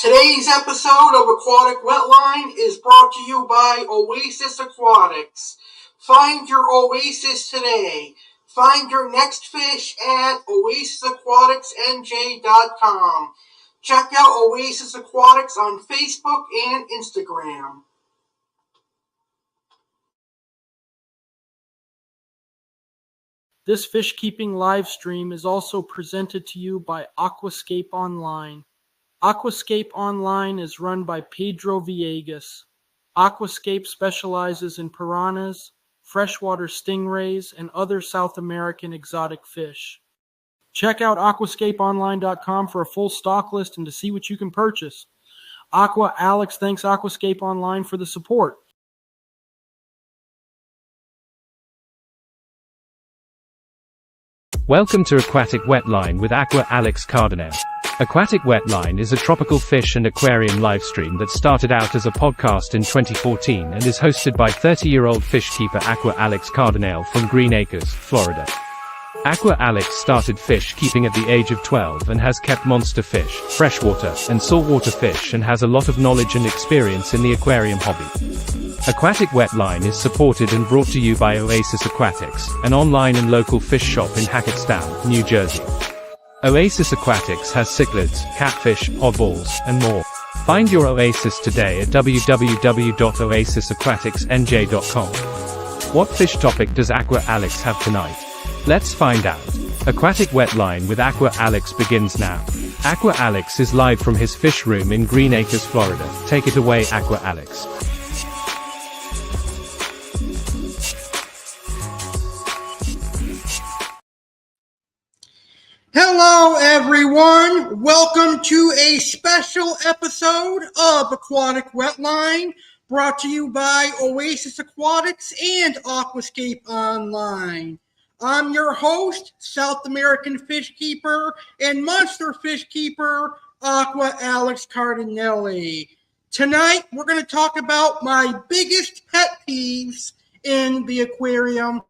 Today's episode of Aquatic Wetline is brought to you by Oasis Aquatics. Find your oasis today. Find your next fish at oasisaquaticsnj.com. Check out Oasis Aquatics on Facebook and Instagram. This fish keeping live stream is also presented to you by Aquascapeonline. Aquascapeonline is run by Pedro Villegas. Aquascape specializes in piranhas, freshwater stingrays, and other South American exotic fish. Check out aquascapeonline.com for a full stock list and to see what you can purchase. Aqua Alex thanks Aquascapeonline for the support. Welcome to Aquatic Wetline with Aqua Alex CARDINALE. Aquatic Wetline is a tropical fish and aquarium livestream that started out as a podcast in 2014 and is hosted by 30-year-old fish keeper Aqua Alex CARDINALE from Green Acres, Florida. Aqua Alex started fish keeping at the age of 12 and has kept monster fish, freshwater, and saltwater fish and has a lot of knowledge and experience in the aquarium hobby. Aquatic Wetline is supported and brought to you by Oasis Aquatics, an online and local fish shop in Hackettstown, New Jersey. Oasis Aquatics has cichlids, catfish, oddballs, and more. Find your oasis today at www.oasisaquaticsnj.com. What fish topic does Aqua Alex have tonight? Let's find out. Aquatic Wetline with Aqua Alex begins now. Aqua Alex is live from his fish room in Green Acres, Florida. Take it away, Aqua Alex. Hello everyone, welcome to a special episode of Aquatic Wetline, brought to you by Oasis Aquatics and Aquascapeonline. I'm your host, South American fish keeper and monster fish keeper, Aqua Alex CARDINALE. Tonight we're going to talk about my biggest pet peeves in the aquarium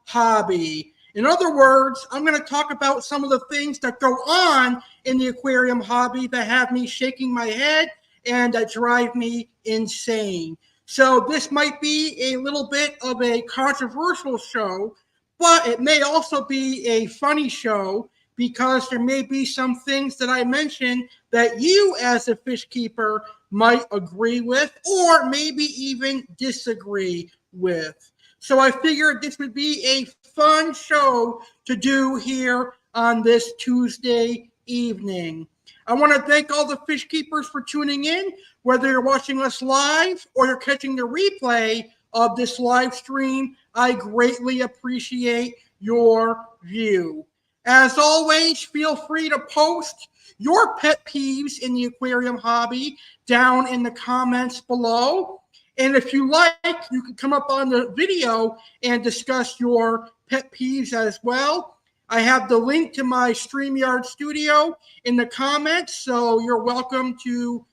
hobby. In other words, I'm going to talk about some of the things that go on in the aquarium hobby that have me shaking my head and that drive me insane. So this might be a little bit of a controversial show, but it may also be a funny show because there may be some things that I mention that you as a fish keeper might agree with or maybe even disagree with. So I figured this would be a fun show to do here on this Tuesday evening. I want to thank all the fish keepers for tuning in, whether you're watching us live or you're catching the replay of this live stream. I greatly appreciate your view. As always, feel free to post your pet peeves in the aquarium hobby down in the comments below. And if you like, you can come up on the video and discuss your pet peeves as well. I have the link to my StreamYard studio in the comments, so you're welcome to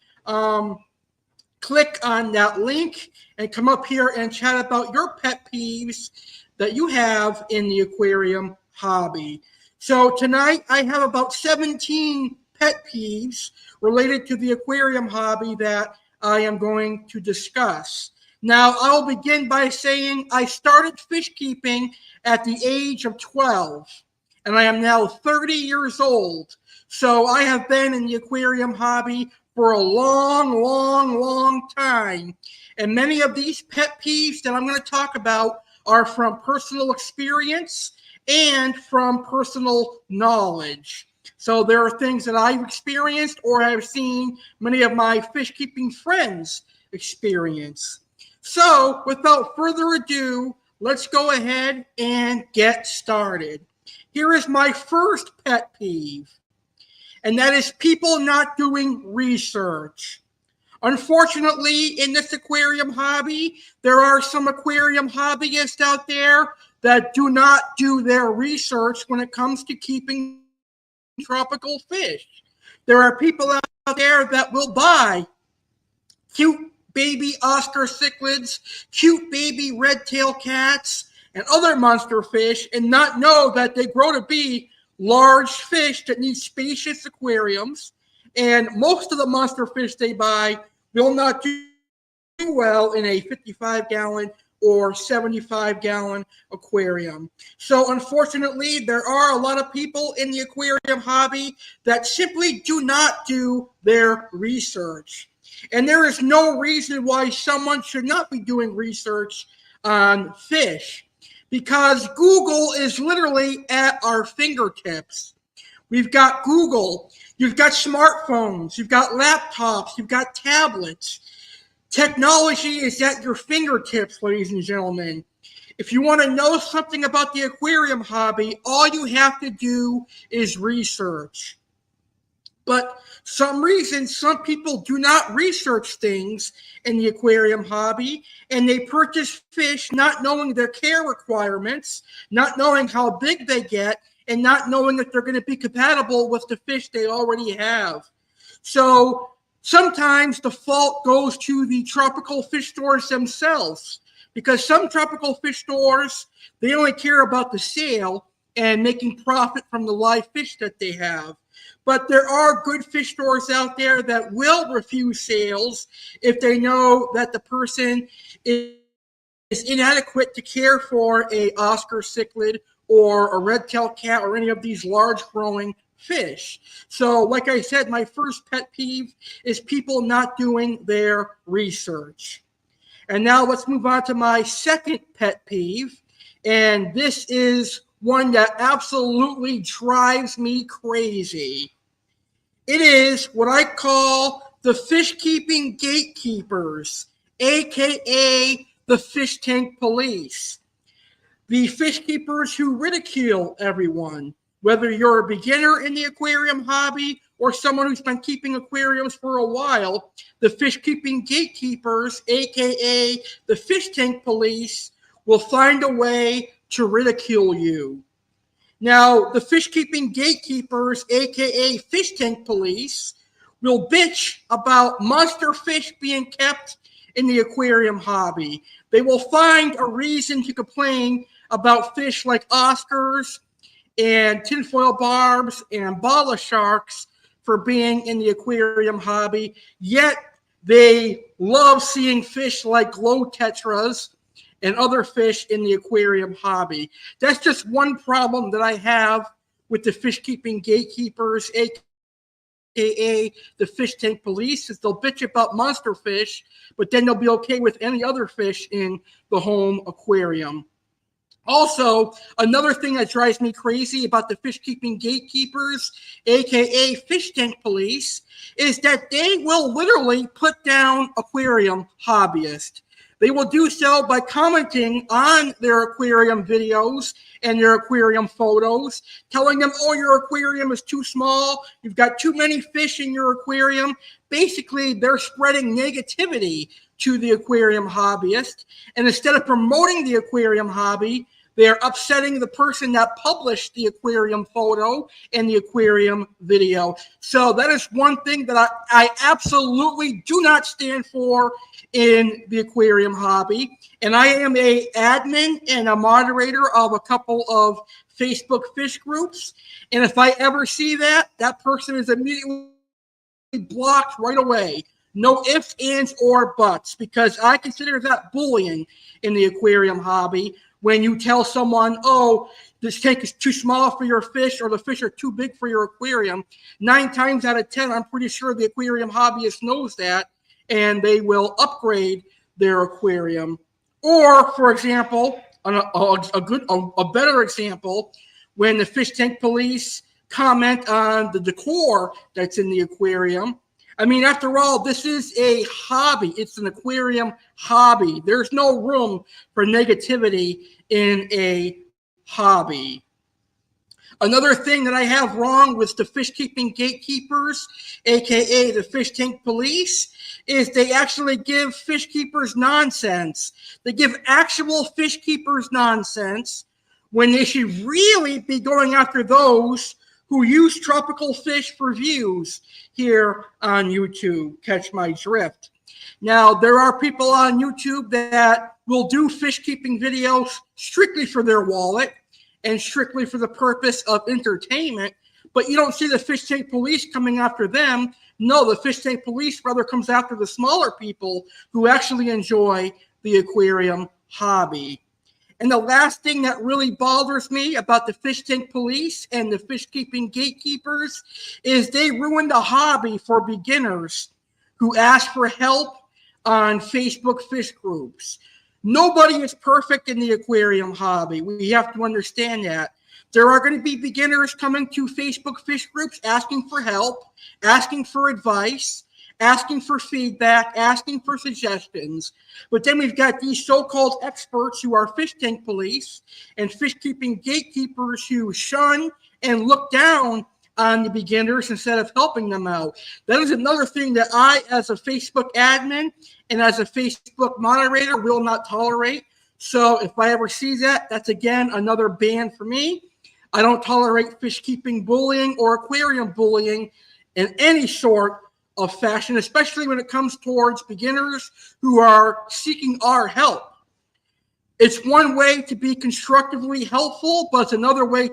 click on that link and come up here and chat about your pet peeves that you have in the aquarium hobby. So tonight I have about 17 pet peeves related to the aquarium hobby that I am going to discuss. Now, I'll begin by saying I started fish keeping at the age of 12, and I am now 30 years old. So I have been in the aquarium hobby for a long time. And many of these pet peeves that I'm going to talk about are from personal experience and from personal knowledge. So there are things that I've experienced or have seen many of my fish keeping friends experience. So without further ado, let's go ahead and get started. Here is my first pet peeve, and that is people not doing research. Unfortunately, in this aquarium hobby, there are some aquarium hobbyists out there that do not do their research when it comes to keeping tropical fish. There are people out there that will buy cute baby Oscar cichlids, cute baby red-tailed cats, and other monster fish and not know that they grow to be large fish that need spacious aquariums And most of the monster fish they buy will not do well in a 55-gallon or 75-gallon aquarium. So unfortunately, there are a lot of people in the aquarium hobby that simply do not do their research. And there is no reason why someone should not be doing research on fish, because Google is literally at our fingertips. We've got Google, you've got smartphones, you've got laptops, you've got tablets. Technology is at your fingertips, ladies and gentlemen. If you want to know something about the aquarium hobby, all you have to do is research. But some reason, some people do not research things in the aquarium hobby, and they purchase fish not knowing their care requirements, not knowing how big they get, and not knowing if they're going to be compatible with the fish they already have. So sometimes the fault goes to the tropical fish stores themselves, because some tropical fish stores, they only care about the sale and making profit from the live fish that they have. But there are good fish stores out there that will refuse sales if they know that the person is inadequate to care for a Oscar cichlid or a red-tailed cat or any of these large growing fish. So like I said, my first pet peeve is people not doing their research. And now let's move on to my second pet peeve. And this is one that absolutely drives me crazy. It is what I call the fish keeping gatekeepers, aka the fish tank police. The fish keepers who ridicule everyone, whether you're a beginner in the aquarium hobby or someone who's been keeping aquariums for a while. The fish keeping gatekeepers, aka the fish tank police, will find a way to ridicule you. Now, the fish keeping gatekeepers, aka fish tank police, will bitch about monster fish being kept in the aquarium hobby. They will find a reason to complain about fish like Oscars and tinfoil barbs and bala sharks for being in the aquarium hobby, yet they love seeing fish like glow tetras and other fish in the aquarium hobby. That's just one problem that I have with the fish keeping gatekeepers, aka the fish tank police, is they'll bitch about monster fish, but then they'll be okay with any other fish in the home aquarium. Also, another thing that drives me crazy about the fish keeping gatekeepers, aka fish tank police, is that they will literally put down aquarium hobbyists. They will do so by commenting on their aquarium videos and their aquarium photos, telling them, oh, your aquarium is too small, you've got too many fish in your aquarium. Basically, they're spreading negativity to the aquarium hobbyist. And instead of promoting the aquarium hobby, they're upsetting the person that published the aquarium photo and the aquarium video. So that is one thing that I absolutely do not stand for in the aquarium hobby. And I am an admin and a moderator of a couple of Facebook fish groups. And if I ever see that, that person is immediately blocked right away. No ifs, ands, or buts, because I consider that bullying in the aquarium hobby. When you tell someone, oh, this tank is too small for your fish, or the fish are too big for your aquarium, 9 times out of 10, I'm pretty sure the aquarium hobbyist knows that, and they will upgrade their aquarium. Or, for example, a better example, when the fish tank police comment on the decor that's in the aquarium. I mean, after all, this is a hobby. It's an aquarium hobby. There's no room for negativity in a hobby. Another thing that I have wrong with the fish keeping gatekeepers, aka the fish tank police, is they actually give fish keepers nonsense. They give actual fish keepers nonsense when they should really be going after those who use tropical fish for views here on YouTube. Catch my drift. Now, there are people on YouTube that will do fish keeping videos strictly for their wallet and strictly for the purpose of entertainment, but you don't see the fish tank police coming after them. No, the fish tank police rather comes after the smaller people who actually enjoy the aquarium hobby. And the last thing that really bothers me about the fish tank police and the fish keeping gatekeepers is they ruin the hobby for beginners who ask for help on Facebook fish groups. Nobody is perfect in the aquarium hobby. We have to understand that. There are going to be beginners coming to Facebook fish groups asking for help, asking for advice, asking for feedback, asking for suggestions. But then we've got these so-called experts who are fish tank police and fish keeping gatekeepers who shun and look down on the beginners instead of helping them out. That is another thing that I, as a Facebook admin and as a Facebook moderator, will not tolerate. So if I ever see that, that's again another ban for me. I don't tolerate fish keeping bullying or aquarium bullying in any sort of fashion, especially when it comes towards beginners who are seeking our help. It's one way to be constructively helpful, but it's another way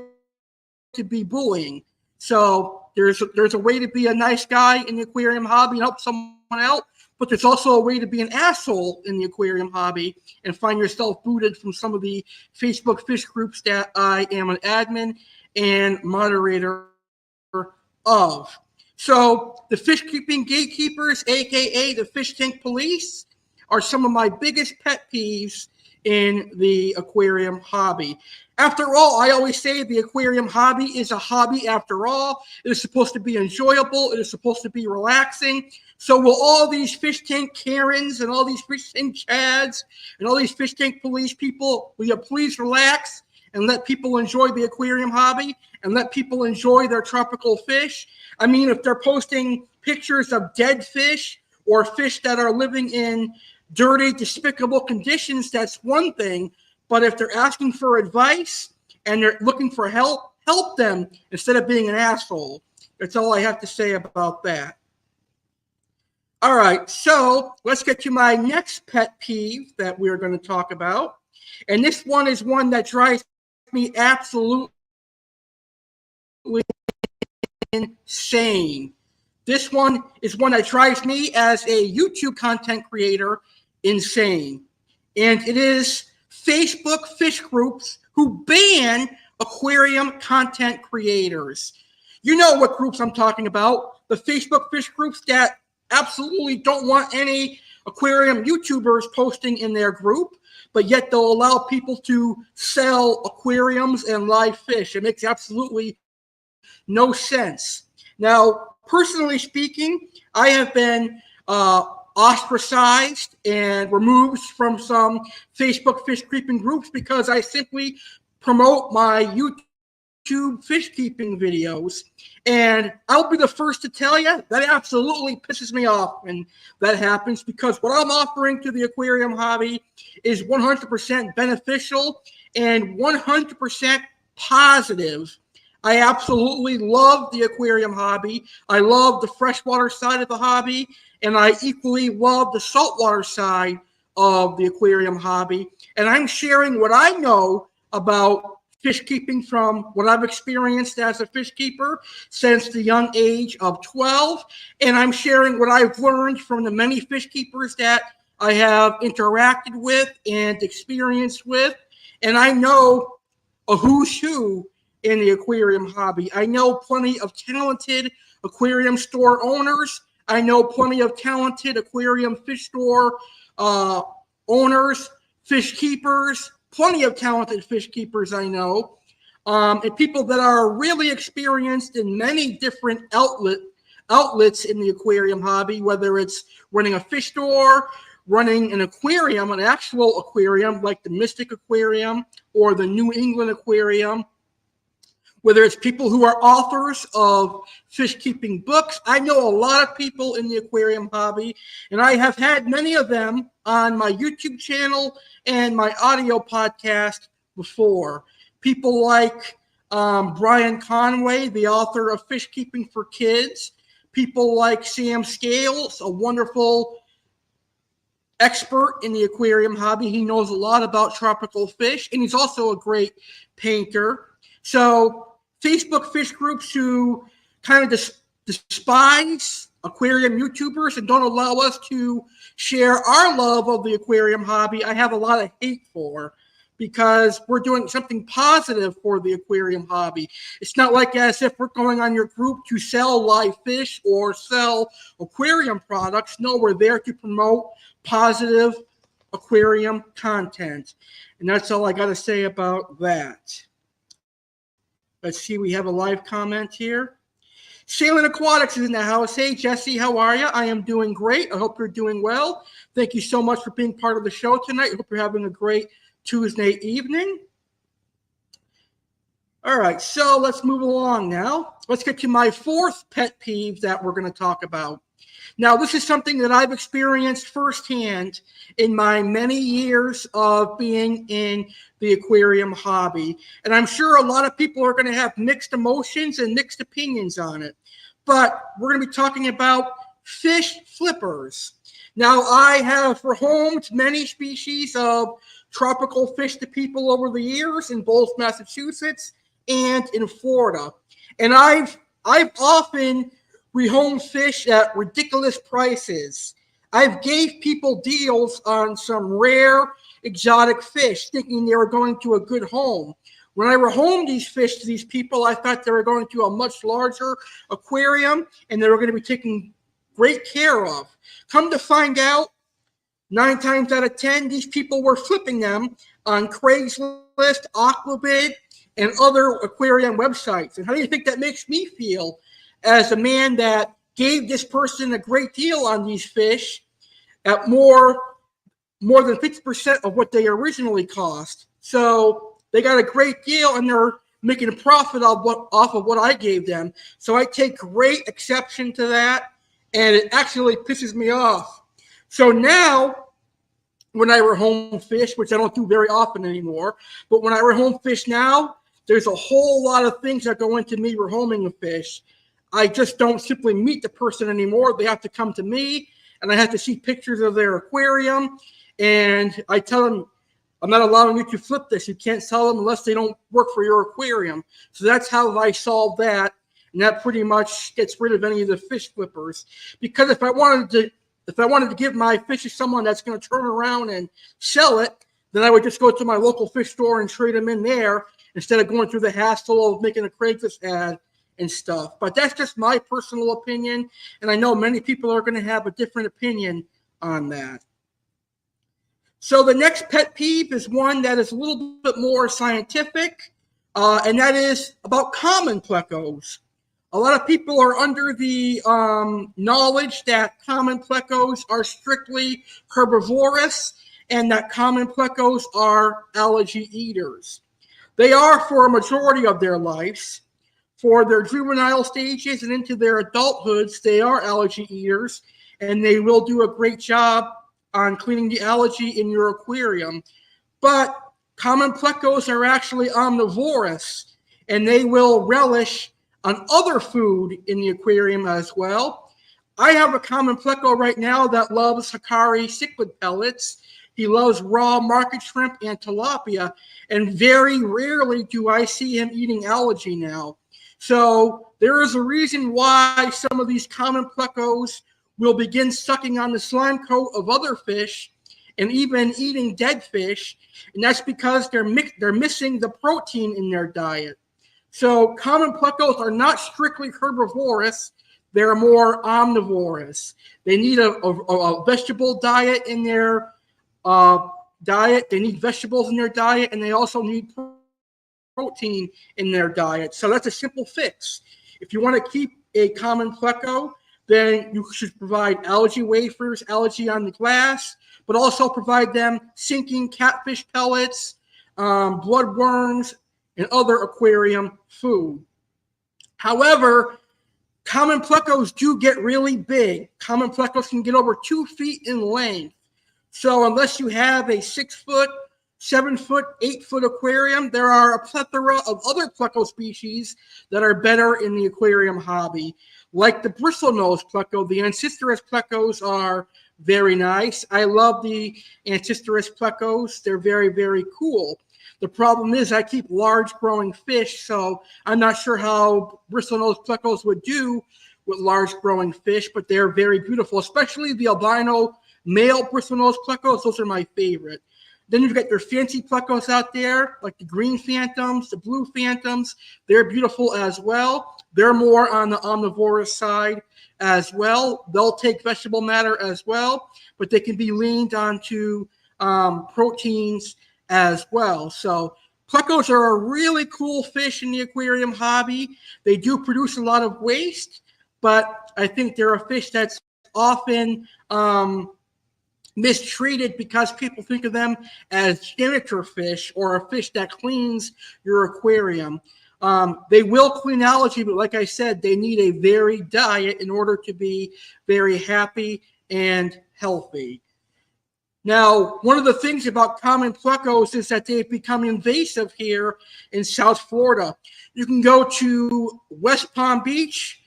to be bullying. So there's a way to be a nice guy in the aquarium hobby and help someone out, but there's also a way to be an asshole in the aquarium hobby and find yourself booted from some of the Facebook fish groups that I am an admin and moderator of. So the fish keeping gatekeepers, aka the fish tank police, are some of my biggest pet peeves in the aquarium hobby. After all, I always say the aquarium hobby is a hobby after all. It is supposed to be enjoyable. It is supposed to be relaxing. So will all these fish tank Karens and all these fish tank Chads and all these fish tank police people, will you please relax and let people enjoy the aquarium hobby and let people enjoy their tropical fish? I mean, if they're posting pictures of dead fish or fish that are living in dirty, despicable conditions, that's one thing. But if they're asking for advice and they're looking for help, help them instead of being an asshole. That's all I have to say about that. All right, so let's get to my next pet peeve that we're going to talk about. And this one is one that drives me absolutely insane. This one is one that drives me as a YouTube content creator insane. And it is Facebook fish groups who ban aquarium content creators. You know what groups I'm talking about. The Facebook fish groups that absolutely don't want any aquarium YouTubers posting in their group, but yet they'll allow people to sell aquariums and live fish. It makes absolutely no sense. Now, personally speaking, I have been ostracized and removed from some Facebook fish keeping groups because I simply promote my YouTube fish keeping videos. And I'll be the first to tell you that absolutely pisses me off when that happens, because what I'm offering to the aquarium hobby is 100% beneficial and 100% positive. I absolutely love the aquarium hobby. I love the freshwater side of the hobby, and I equally love the saltwater side of the aquarium hobby. And I'm sharing what I know about fish keeping from what I've experienced as a fish keeper since the young age of 12. And I'm sharing what I've learned from the many fish keepers that I have interacted with and experienced with. And I know a who's who in the aquarium hobby. I know plenty of talented aquarium store owners. I know plenty of talented aquarium fish store owners, fish keepers, plenty of talented fish keepers I know, and people that are really experienced in many different outlets in the aquarium hobby, whether it's running a fish store, running an aquarium, an actual aquarium like the Mystic Aquarium or the New England Aquarium, whether it's people who are authors of fish keeping books. I know a lot of people in the aquarium hobby, and I have had many of them on my YouTube channel and my audio podcast before. People like Brian Conway, the author of Fish Keeping for Kids. People like Sam Scales, a wonderful expert in the aquarium hobby. He knows a lot about tropical fish, and he's also a great painter. So Facebook fish groups who kind of despise aquarium YouTubers and don't allow us to share our love of the aquarium hobby, I have a lot of hate for, because we're doing something positive for the aquarium hobby. It's not like as if we're going on your group to sell live fish or sell aquarium products. No, we're there to promote positive aquarium content. And that's all I got to say about that. Let's see, we have a live comment here. Sailing Aquatics is in the house. Hey, Jesse, how are you? I am doing great. I hope you're doing well. Thank you so much for being part of the show tonight. I hope you're having a great Tuesday evening. All right, so let's move along now. Let's get to my fourth pet peeve that we're going to talk about. Now, this is something that I've experienced firsthand in my many years of being in the aquarium hobby. And I'm sure a lot of people are going to have mixed emotions and mixed opinions on it. But we're going to be talking about fish flippers. Now, I have rehomed many species of tropical fish to people over the years in both Massachusetts and in Florida. And I've often rehome fish at ridiculous prices. I've gave people deals on some rare exotic fish thinking they were going to a good home. When I rehomed these fish to these people, I thought they were going to a much larger aquarium and they were going to be taken great care of. Come to find out, 9 times out of 10, these people were flipping them on Craigslist, Aquabid, and other aquarium websites. And how do you think that makes me feel as a man that gave this person a great deal on these fish at more than 50% of what they originally cost? So they got a great deal and they're making a profit off of what I gave them. So I take great exception to that, and it actually pisses me off. So now, when I rehome fish, which I don't do very often anymore, but when I rehome fish now, there's a whole lot of things that go into me rehoming a fish. I just don't simply meet the person anymore. They have to come to me, and I have to see pictures of their aquarium, and I tell them, I'm not allowing you to flip this. You can't sell them unless they don't work for your aquarium. So that's how I solve that, and that pretty much gets rid of any of the fish flippers. Because if I wanted to give my fish to someone that's going to turn around and sell it, then I would just go to my local fish store and trade them in there instead of going through the hassle of making a Craigslist ad and stuff. But that's just my personal opinion, and I know many people are going to have a different opinion on that. So the next pet peeve is one that is a little bit more scientific, and that is about common plecos. A lot of people are under the knowledge that common plecos are strictly herbivorous and that common plecos are algae eaters. They are for a majority of their lives. For their juvenile stages and into their adulthoods, they are algae eaters, and they will do a great job on cleaning the algae in your aquarium. But common plecos are actually omnivorous, and they will relish on other food in the aquarium as well. I have a common pleco right now that loves Hikari cichlid pellets. He loves raw market shrimp and tilapia, and very rarely do I see him eating algae now. So there is a reason why some of these common plecos will begin sucking on the slime coat of other fish and even eating dead fish, and that's because they're missing the protein in their diet. So common plecos are not strictly herbivorous. They're more omnivorous. They need a vegetable diet in their diet. They need vegetables in their diet, and they also need protein in their diet. So that's a simple fix. If you want to keep a common pleco, then you should provide algae wafers, algae on the glass, but also provide them sinking catfish pellets, bloodworms, and other aquarium food. However, common plecos do get really big. Common plecos can get over 2 feet in length. So unless you have a 6 foot, 7 foot, 8 foot aquarium, there are a plethora of other pleco species that are better in the aquarium hobby. Like the bristlenose pleco, the ancistrus plecos are very nice. I love the ancistrus plecos. They're very, very cool. The problem is I keep large growing fish, so I'm not sure how bristlenose plecos would do with large growing fish, but they're very beautiful, especially the albino male bristlenose plecos. Those are my favorite. Then you've got your fancy plecos out there, like the green phantoms, the blue phantoms. They're beautiful as well. They're more on the omnivorous side as well. They'll take vegetable matter as well, but they can be leaned onto proteins as well. So plecos are a really cool fish in the aquarium hobby. They do produce a lot of waste, but I think they're a fish that's often mistreated because people think of them as janitor fish or a fish that cleans your aquarium. They will clean algae, but like I said, they need a varied diet in order to be very happy and healthy. Now, one of the things about common plecos is that they've become invasive here in South Florida. You can go to West Palm Beach.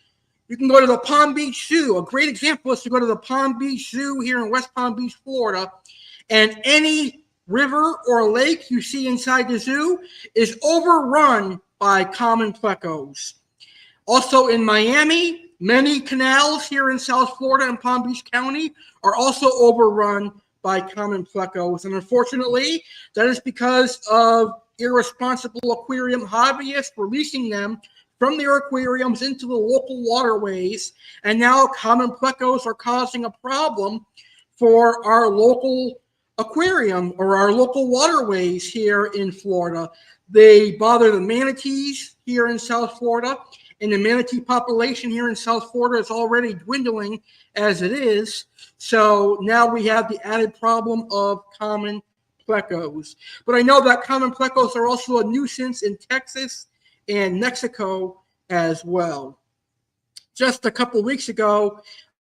You can go to the Palm Beach Zoo. A great example is to go to the Palm Beach Zoo here in West Palm Beach, Florida, and any river or lake you see inside the zoo is overrun by common plecos. Also in Miami, many canals here in South Florida and Palm Beach County are also overrun by common plecos. And unfortunately, that is because of irresponsible aquarium hobbyists releasing them from their aquariums into the local waterways. And now common plecos are causing a problem for our local aquarium or our local waterways here in Florida. They bother the manatees here in South Florida, and the manatee population here in South Florida is already dwindling as it is. So now we have the added problem of common plecos. But I know that common plecos are also a nuisance in Texas and Mexico as well. Just a couple weeks ago,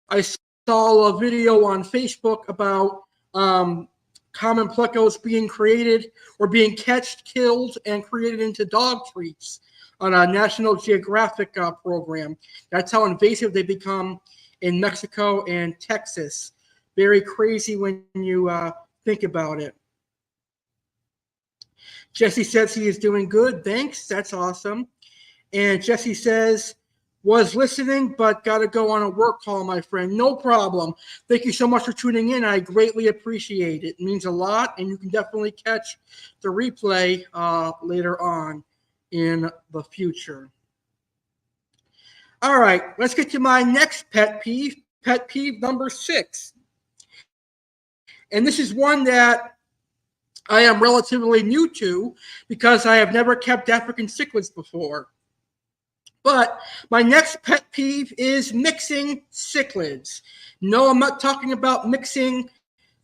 I saw a video on Facebook about common plecos being created or being catched, killed, and created into dog treats on a National Geographic program. That's how invasive they become in Mexico and Texas. Very crazy when you think about it. Jesse says he is doing good. Thanks. That's awesome. And Jesse says, was listening, but got to go on a work call, my friend. No problem. Thank you so much for tuning in. I greatly appreciate it. It means a lot, and you can definitely catch the replay later on in the future. All right, let's get to my next pet peeve number 6. And this is one that I am relatively new to because I have never kept African cichlids before. But my next pet peeve is mixing cichlids. No, I'm not talking about mixing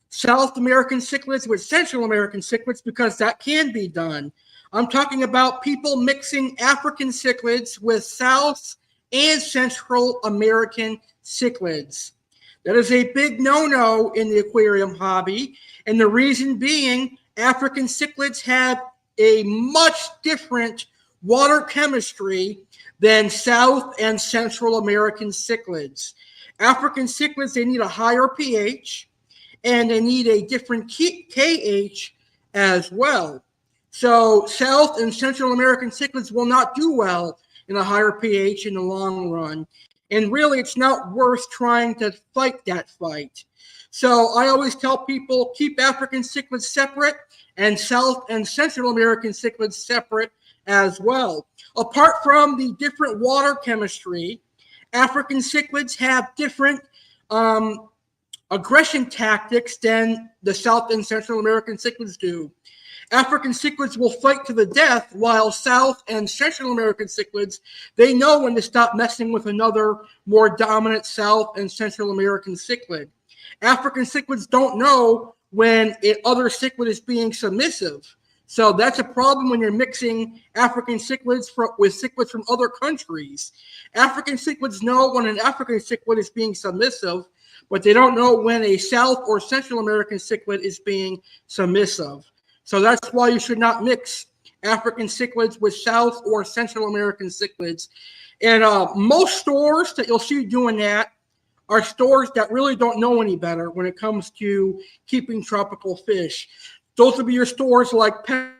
South American cichlids with Central American cichlids because that can be done. I'm talking about people mixing African cichlids with South and Central American cichlids. That is a big no-no in the aquarium hobby, and the reason being African cichlids have a much different water chemistry than South and Central American cichlids. African cichlids, they need a higher pH, and they need a different KH as well. So South and Central American cichlids will not do well in a higher pH in the long run. And really, it's not worth trying to fight that fight. So I always tell people, keep African cichlids separate and South and Central American cichlids separate as well. Apart from the different water chemistry, African cichlids have different aggression tactics than the South and Central American cichlids do. African cichlids will fight to the death, while South and Central American cichlids, they know when to stop messing with another more dominant South and Central American cichlid. African cichlids don't know when other cichlid is being submissive. So that's a problem when you're mixing African cichlids with cichlids from other countries. African cichlids know when an African cichlid is being submissive, but they don't know when a South or Central American cichlid is being submissive. So that's why you should not mix African cichlids with South or Central American cichlids. And most stores that you'll see doing that are stores that really don't know any better when it comes to keeping tropical fish. Those will be your stores like Pet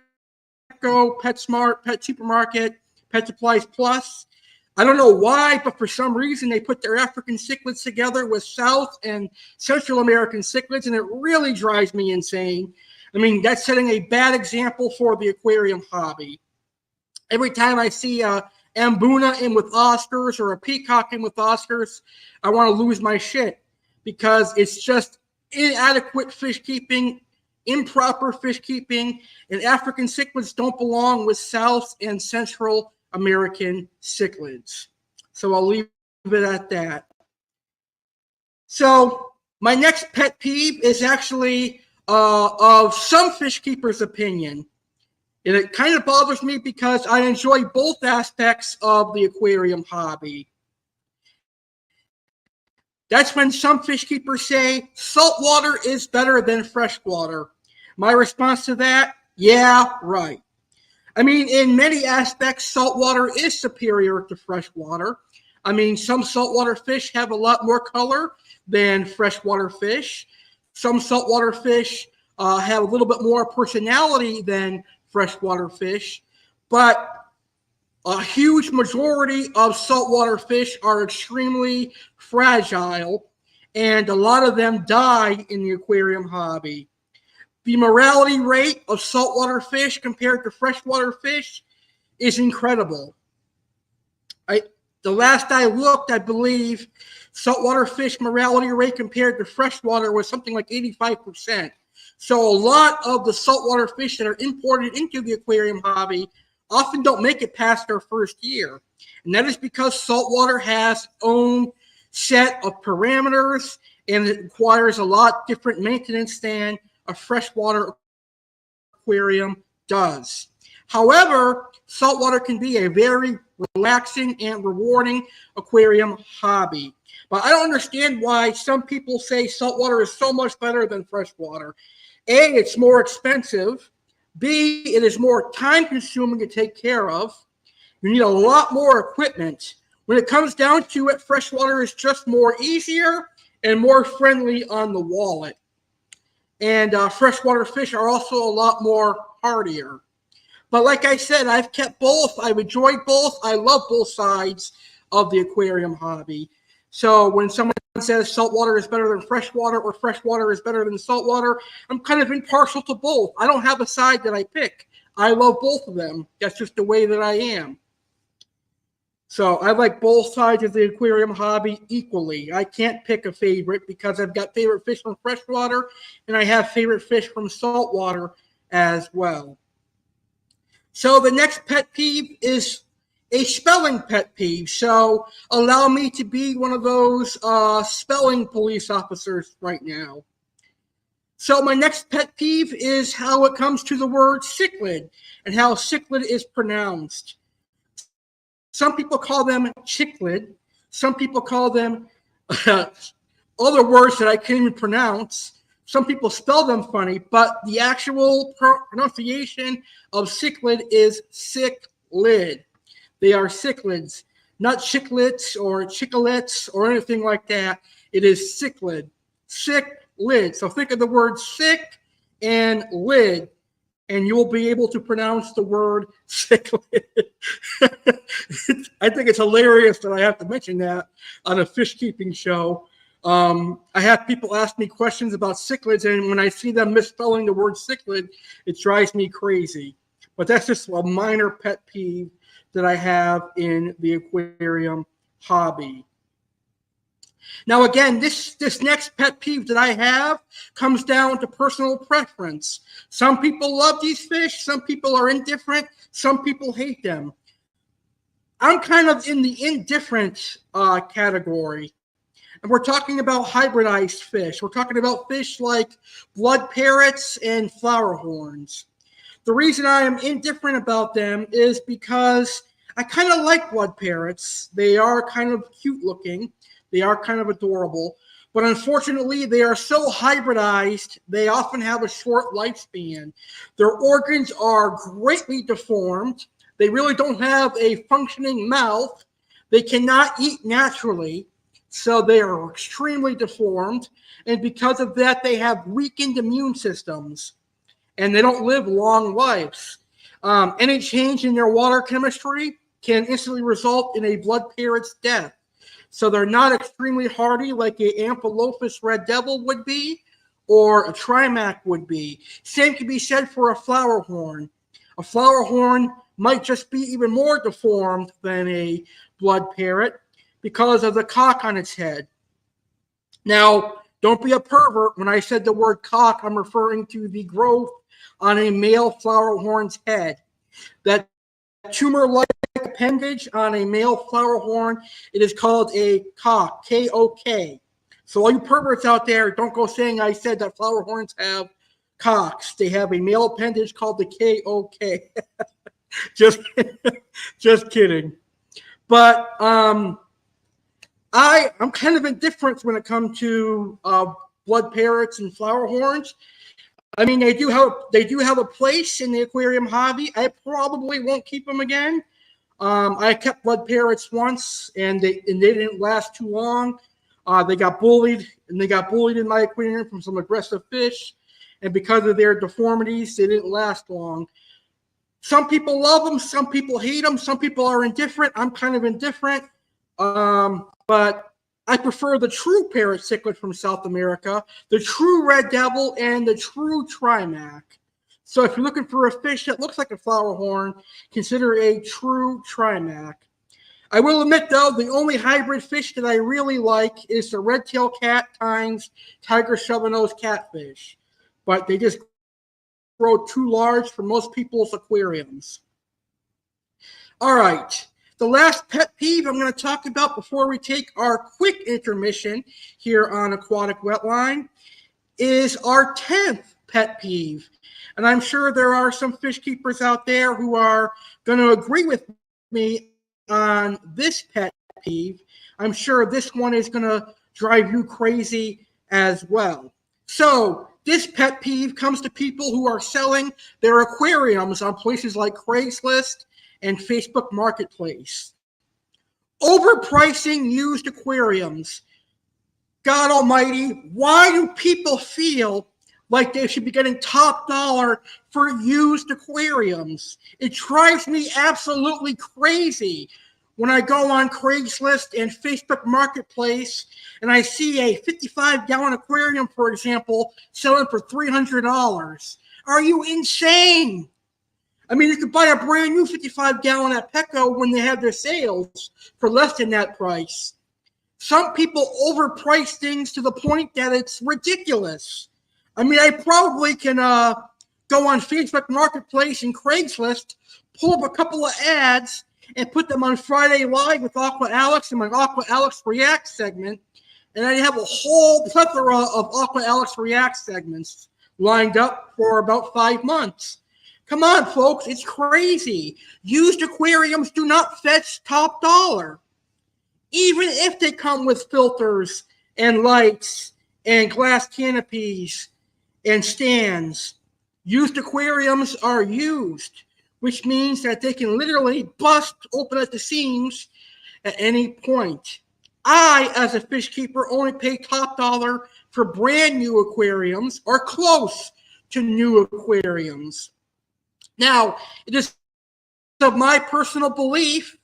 Petco, PetSmart, Pet Supermarket, Pet Supplies Plus. I don't know why, but for some reason they put their African cichlids together with South and Central American cichlids, and it really drives me insane. I mean, that's setting a bad example for the aquarium hobby. Every time I see a Ambuna in with Oscars or a peacock in with Oscars, I want to lose my shit because it's just inadequate fish keeping, improper fish keeping, and African cichlids don't belong with South and Central American cichlids. So I'll leave it at that. So my next pet peeve is actually of some fish keepers' opinion. And it kind of bothers me because I enjoy both aspects of the aquarium hobby. That's when some fish keepers say saltwater is better than freshwater. My response to that, yeah, right. I mean, in many aspects, saltwater is superior to freshwater. I mean, some saltwater fish have a lot more color than freshwater fish. Some saltwater fish have a little bit more personality than freshwater fish. But a huge majority of saltwater fish are extremely fragile, and a lot of them die in the aquarium hobby. The mortality rate of saltwater fish compared to freshwater fish is incredible. The last I looked, I believe saltwater fish mortality rate compared to freshwater was something like 85%. So a lot of the saltwater fish that are imported into the aquarium hobby often don't make it past their first year. And that is because saltwater has its own set of parameters, and it requires a lot different maintenance than a freshwater aquarium does. However, saltwater can be a very relaxing and rewarding aquarium hobby. But I don't understand why some people say saltwater is so much better than freshwater. A, it's more expensive. B, it is more time-consuming to take care of. You need a lot more equipment. When it comes down to it, freshwater is just more easier and more friendly on the wallet. And freshwater fish are also a lot more hardier. But like I said, I've kept both. I've enjoyed both. I love both sides of the aquarium hobby. So when someone says saltwater is better than freshwater or freshwater is better than saltwater, I'm kind of impartial to both. I don't have a side that I pick. I love both of them. That's just the way that I am. So I like both sides of the aquarium hobby equally. I can't pick a favorite because I've got favorite fish from freshwater and I have favorite fish from saltwater as well. So the next pet peeve is a spelling pet peeve. So allow me to be one of those spelling police officers right now. So my next pet peeve is how it comes to the word cichlid and how cichlid is pronounced. Some people call them cichlid. Some people call them other words that I can't even pronounce. Some people spell them funny, but the actual pronunciation of cichlid is cichlid. They are cichlids, not chiclets or chicklets or anything like that. It is cichlid. Cichlid. So think of the word sick and lid, and you'll be able to pronounce the word cichlid. I think it's hilarious that I have to mention that on a fish keeping show. I have people ask me questions about cichlids, and when I see them misspelling the word cichlid, it drives me crazy. But that's just a minor pet peeve that I have in the aquarium hobby. Now, again, this next pet peeve that I have comes down to personal preference. Some people love these fish. Some people are indifferent. Some people hate them. I'm kind of in the indifferent category. And we're talking about hybridized fish. We're talking about fish like blood parrots and flower horns. The reason I am indifferent about them is because I kind of like blood parrots. They are kind of cute looking. They are kind of adorable. But unfortunately, they are so hybridized, they often have a short lifespan. Their organs are greatly deformed. They really don't have a functioning mouth. They cannot eat naturally. So they are extremely deformed. And because of that, they have weakened immune systems. And they don't live long lives. Any change in their water chemistry can instantly result in a blood parrot's death. So they're not extremely hardy like a Amphalophus red devil would be or a trimac would be. Same can be said for a flower horn. A flower horn might just be even more deformed than a blood parrot because of the cock on its head. Now, don't be a pervert. When I said the word cock, I'm referring to the growth on a male flower horn's head. That tumor-like appendage on a male flower horn, it is called a cock, K-O-K. So all you perverts out there, don't go saying I said that flower horns have cocks. They have a male appendage called the K-O-K. just kidding. But I'm kind of indifferent when it comes to blood parrots and flower horns. I mean, they do have a place in the aquarium hobby. I probably won't keep them again. I kept blood parrots once, and they didn't last too long. They got bullied in my aquarium from some aggressive fish, and because of their deformities, they didn't last long. Some people love them, some people hate them, some people are indifferent. I'm kind of indifferent, but I prefer the true parrot cichlid from South America, the true red devil, and the true trimac. So if you're looking for a fish that looks like a flower horn, consider a true trimac. I will admit, though, the only hybrid fish that I really like is the red-tailed cat times tiger shovel-nosed catfish. But they just grow too large for most people's aquariums. All right. The last pet peeve I'm going to talk about before we take our quick intermission here on Aquatic Wetline is our 10th pet peeve. And I'm sure there are some fish keepers out there who are going to agree with me on this pet peeve. I'm sure this one is going to drive you crazy as well. So this pet peeve comes to people who are selling their aquariums on places like Craigslist and Facebook Marketplace. Overpricing used aquariums. God almighty, why do people feel like they should be getting top dollar for used aquariums? It drives me absolutely crazy when I go on Craigslist and Facebook Marketplace and I see a 55-gallon aquarium, for example, selling for $300. Are you insane? I mean, you could buy a brand new 55-gallon at Petco when they have their sales for less than that price. Some people overprice things to the point that it's ridiculous. I mean, I probably can go on Facebook Marketplace and Craigslist, pull up a couple of ads, and put them on Friday Live with Aqua Alex in my Aqua Alex React segment, and I have a whole plethora of Aqua Alex React segments lined up for about 5 months. Come on, folks, it's crazy. Used aquariums do not fetch top dollar. Even if they come with filters and lights and glass canopies and stands, used aquariums are used, which means that they can literally bust open at the seams at any point. I, as a fish keeper, only pay top dollar for brand new aquariums or close to new aquariums. Now, it is of my personal belief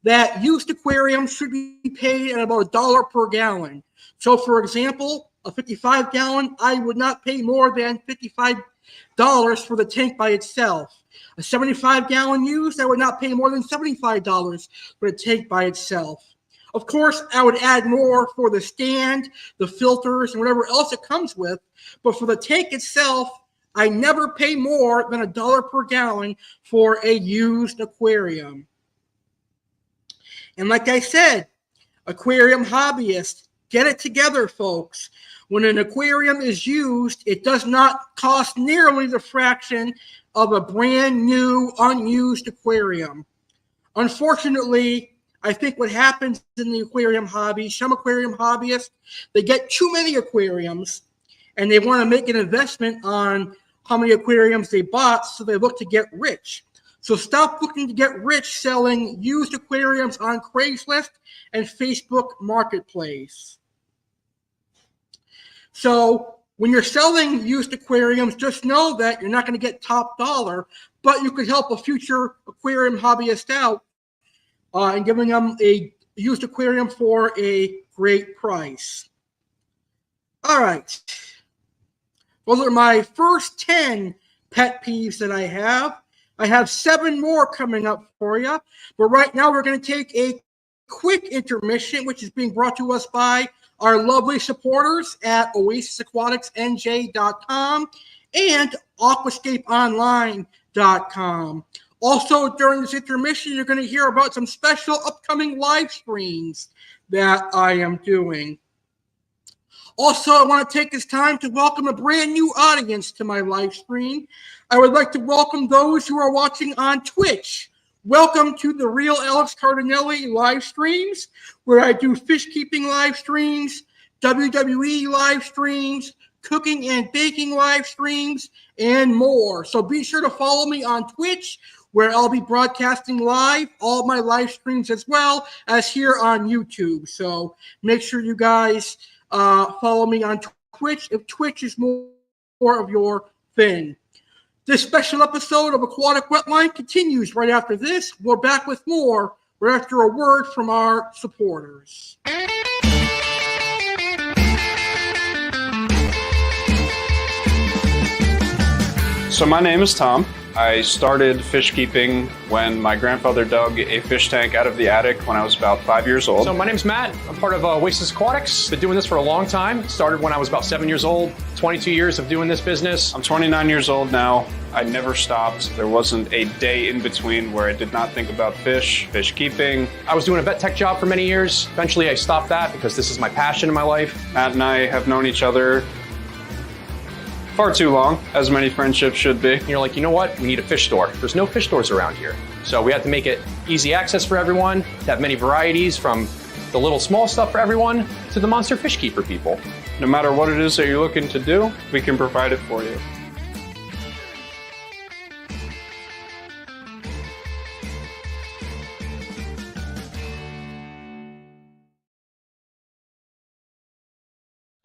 that used aquariums should be paid at about $1 per gallon. So, for example, a 55-gallon, I would not pay more than $55 for the tank by itself. A 75-gallon used, I would not pay more than $75 for the tank by itself. Of course, I would add more for the stand, the filters, and whatever else it comes with. But for the tank itself, I never pay more than $1 per gallon for a used aquarium. And like I said, aquarium hobbyists, get it together, folks. When an aquarium is used, it does not cost nearly the fraction of a brand new, unused aquarium. Unfortunately, I think what happens in the aquarium hobby, some aquarium hobbyists, they get too many aquariums and they want to make an investment on how many aquariums they bought, so they look to get rich. So stop looking to get rich selling used aquariums on Craigslist and Facebook Marketplace. So when you're selling used aquariums, just know that you're not going to get top dollar, but you could help a future aquarium hobbyist out and giving them a used aquarium for a great price. All right. Those are my first 10 pet peeves that I have. I have 7 more coming up for you. But right now we're going to take a quick intermission, which is being brought to us by our lovely supporters at oasisaquaticsnj.com and aquascapeonline.com. Also, during this intermission, you're going to hear about some special upcoming live streams that I am doing. Also, I want to take this time to welcome a brand new audience to my live stream. I would like to welcome those who are watching on Twitch. Welcome to the Real Alex Cardinale live streams, where I do fish keeping live streams, WWE live streams, cooking and baking live streams, and more. So be sure to follow me on Twitch, where I'll be broadcasting live all my live streams as well as here on YouTube. So make sure you guys follow me on Twitch if Twitch is more of your thing. This special episode of Aquatic Wetline continues right after this. We're back with more right after a word from our supporters. So my name is Tom. I started fish keeping when my grandfather dug a fish tank out of the attic when I was about 5 years old. So my name's Matt. I'm part of Oasis Aquatics. Been doing this for a long time. Started when I was about 7 years old. 22 years of doing this business. I'm 29 years old now. I never stopped. There wasn't a day in between where I did not think about fish keeping. I was doing a vet tech job for many years. Eventually I stopped that because this is my passion in my life. Matt and I have known each other far too long, as many friendships should be. And you're like, you know what? We need a fish store. There's no fish stores around here. So we had to make it easy access for everyone, to have many varieties from the little small stuff for everyone to the monster fish keeper people. No matter what it is that you're looking to do, we can provide it for you.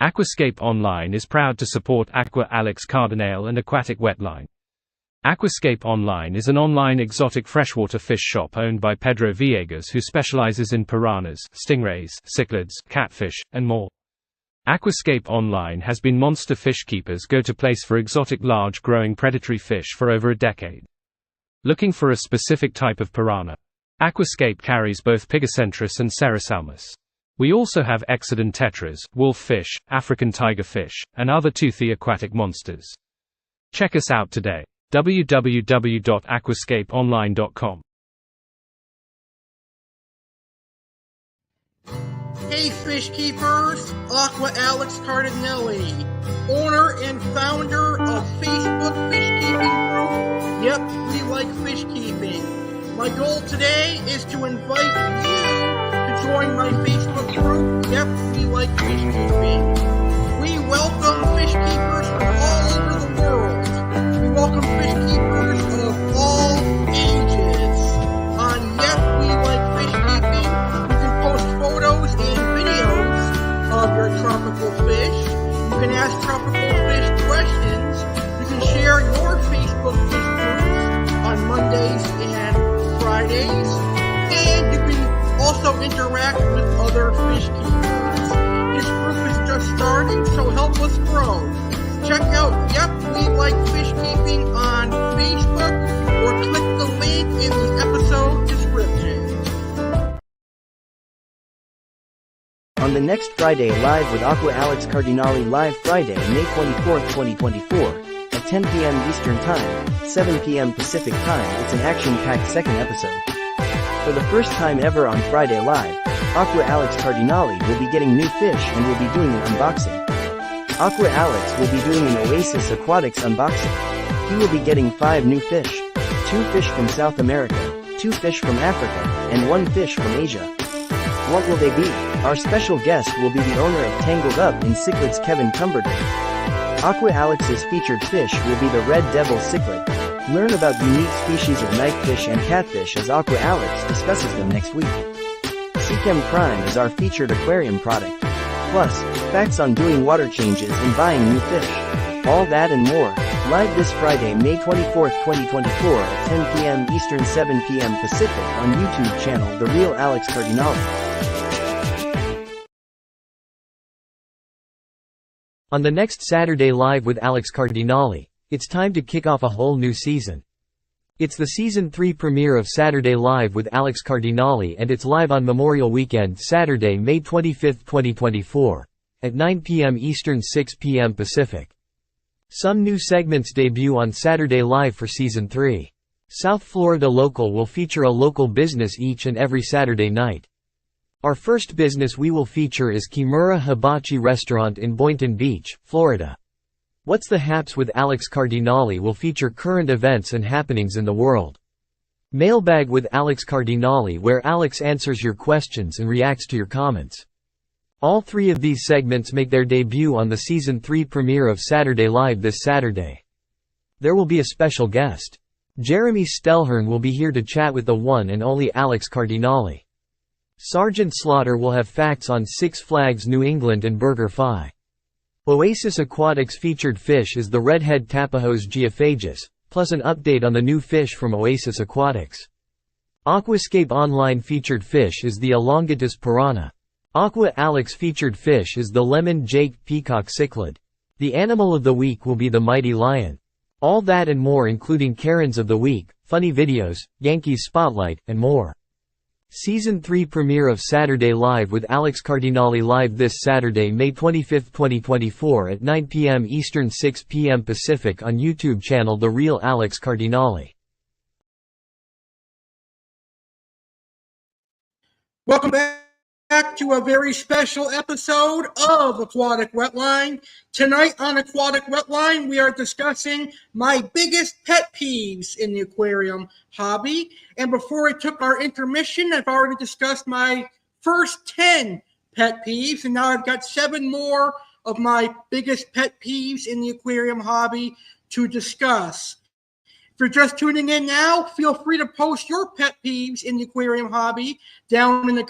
Aquascapeonline is proud to support Aqua Alex CARDINALE and Aquatic Wetline. Aquascapeonline is an online exotic freshwater fish shop owned by Pedro Villegas, who specializes in piranhas, stingrays, cichlids, catfish, and more. Aquascapeonline has been monster fish keepers' go-to place for exotic large growing predatory fish for over a decade. Looking for a specific type of piranha? Aquascape carries both Pygocentris and Cerasalmus. We also have Exodon tetras, wolf fish, African tiger fish, and other toothy aquatic monsters. Check us out today. www.aquascapeonline.com. Hey fish keepers, Aqua Alex Cardinale, owner and founder of Facebook Fish Keeping Group. Yep, we like fish keeping. My goal today is to invite you to join my Facebook group. Yep, we like fish keeping. We welcome fish keepers from all over the world. We welcome fish keepers of all ages. On Yep, we like fish keeping, you can post photos and videos of your tropical fish. You can ask tropical fish questions. You can share your Facebook fish groups on Mondays and Fridays. And you can also interact with other fish keepers. This group is just starting, so help us grow. Check out Yep, We Like Fish Keeping on Facebook or click the link in the episode description. On the next Friday Live with Aqua Alex Cardinale, live Friday, May 24th, 2024, at 10 p.m. Eastern Time, 7 p.m. Pacific Time, it's an action-packed second episode. For the first time ever on Friday Live, Aqua Alex Cardinale will be getting new fish and will be doing an unboxing. Aqua Alex will be doing an Oasis Aquatics unboxing. He will be getting 5 new fish. 2 fish from South America, 2 fish from Africa, and 1 fish from Asia. What will they be? Our special guest will be the owner of Tangled Up in Cichlids, Kevin Cumberton. Aqua Alex's featured fish will be the Red Devil Cichlid. Learn about unique species of knifefish and catfish as Aqua Alex discusses them next week. Seachem Prime is our featured aquarium product. Plus, facts on doing water changes and buying new fish. All that and more, Live this Friday, May 24th, 2024 at 10 p.m. Eastern, 7 p.m. Pacific on YouTube channel The Real Alex Cardinale. On the next Saturday Live with Alex Cardinale, it's time to kick off a whole new season. It's the Season 3 premiere of Saturday Live with Alex Cardinale, and it's live on Memorial Weekend, Saturday, May 25, 2024, at 9 p.m. Eastern, 6 p.m. Pacific. Some new segments debut on Saturday Live for Season 3. South Florida Local will feature a local business each and every Saturday night. Our first business we will feature is Kimura Hibachi Restaurant in Boynton Beach, Florida. What's the Haps with Alex Cardinale will feature current events and happenings in the world. Mailbag with Alex Cardinale, where Alex answers your questions and reacts to your comments. All three of these segments make their debut on the Season 3 premiere of Saturday Live this Saturday. There will be a special guest. Jeremy Stelhern will be here to chat with the one and only Alex Cardinale. Sergeant Slaughter will have facts on Six Flags New England and Burger Fi. Oasis Aquatics featured fish is the redhead Tapajos geophagus, plus an update on the new fish from Oasis Aquatics. Aquascapeonline featured fish is the elongatus piranha. Aqua Alex featured fish is the lemon jake peacock cichlid. The animal of the week will be the mighty lion. All that and more, including Karens of the week, funny videos, Yankees spotlight, and more. Season 3 premiere of Saturday Live with Alex Cardinale live this Saturday, May 25, 2024 at 9 p.m. Eastern, 6 p.m. Pacific on YouTube channel The Real Alex Cardinale. Welcome back to a very special episode of Aquatic Wetline. Tonight on Aquatic Wetline, we are discussing my biggest pet peeves in the aquarium hobby. And before I took our intermission, I've already discussed my first 10 pet peeves, and now I've got 7 more of my biggest pet peeves in the aquarium hobby to discuss. If you're just tuning in now, feel free to post your pet peeves in the aquarium hobby down in the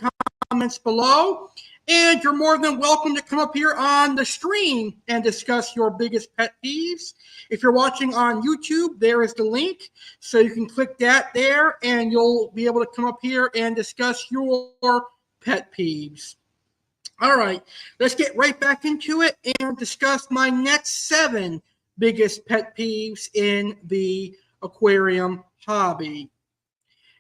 comments below, and you're more than welcome to come up here on the stream and discuss your biggest pet peeves. If you're watching on YouTube, there is the link, so you can click that there and you'll be able to come up here and discuss your pet peeves. All right, let's get right back into it and discuss my next 7 biggest pet peeves in the aquarium hobby.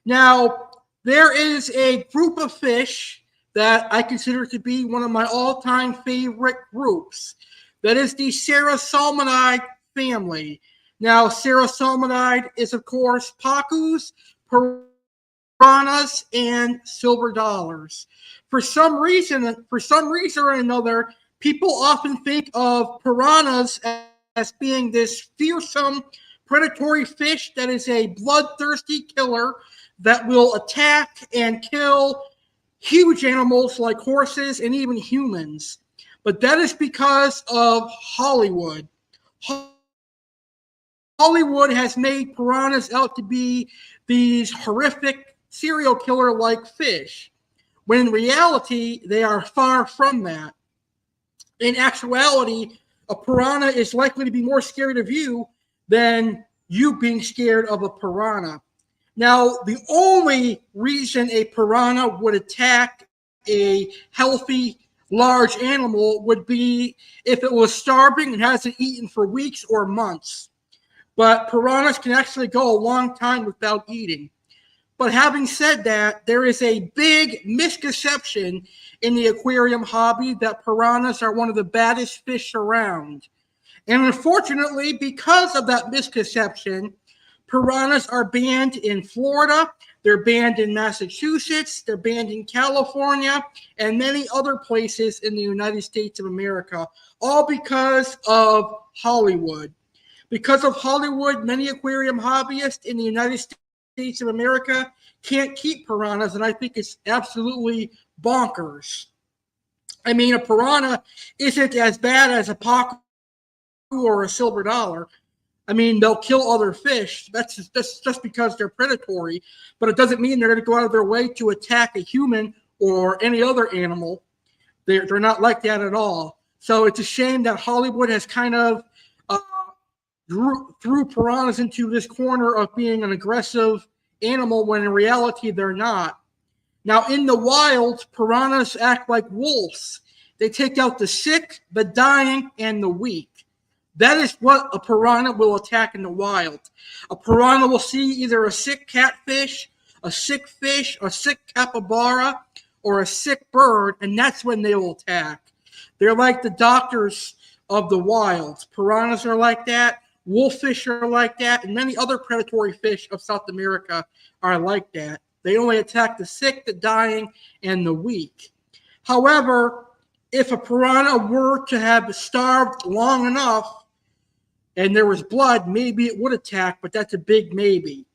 Now, there is a group of fish that I consider to be one of my all-time favorite groups. That is the Cerassalmonid family. Now, Cerassalmonid is, of course, pacus, piranhas, and silver dollars. For some reason or another, people often think of piranhas as being this fearsome predatory fish that is a bloodthirsty killer that will attack and kill huge animals like horses and even humans. But that is because of Hollywood. Hollywood has made piranhas out to be these horrific serial killer-like fish, when in reality, they are far from that. In actuality, a piranha is likely to be more scared of you than you being scared of a piranha. Now, the only reason a piranha would attack a healthy, large animal would be if it was starving and hasn't eaten for weeks or months. But piranhas can actually go a long time without eating. But having said that, there is a big misconception in the aquarium hobby that piranhas are one of the baddest fish around. And unfortunately, because of that misconception, piranhas are banned in Florida, they're banned in Massachusetts, they're banned in California, and many other places in the United States of America, all because of Hollywood. Because of Hollywood, many aquarium hobbyists in the United States of America can't keep piranhas, and I think it's absolutely bonkers. I mean, a piranha isn't as bad as a pacu or a silver dollar. I mean, they'll kill other fish. That's just because they're predatory, but it doesn't mean they're going to go out of their way to attack a human or any other animal. They're not like that at all. So it's a shame that Hollywood has kind of threw piranhas into this corner of being an aggressive animal when in reality they're not. Now, in the wild, piranhas act like wolves. They take out the sick, the dying, and the weak. That is what a piranha will attack in the wild. A piranha will see either a sick catfish, a sick fish, a sick capybara, or a sick bird, and that's when they will attack. They're like the doctors of the wild. Piranhas are like that. Wolffish are like that, and many other predatory fish of South America are like that. They only attack the sick, the dying, and the weak. However, if a piranha were to have starved long enough and there was blood, maybe it would attack, but that's a big maybe.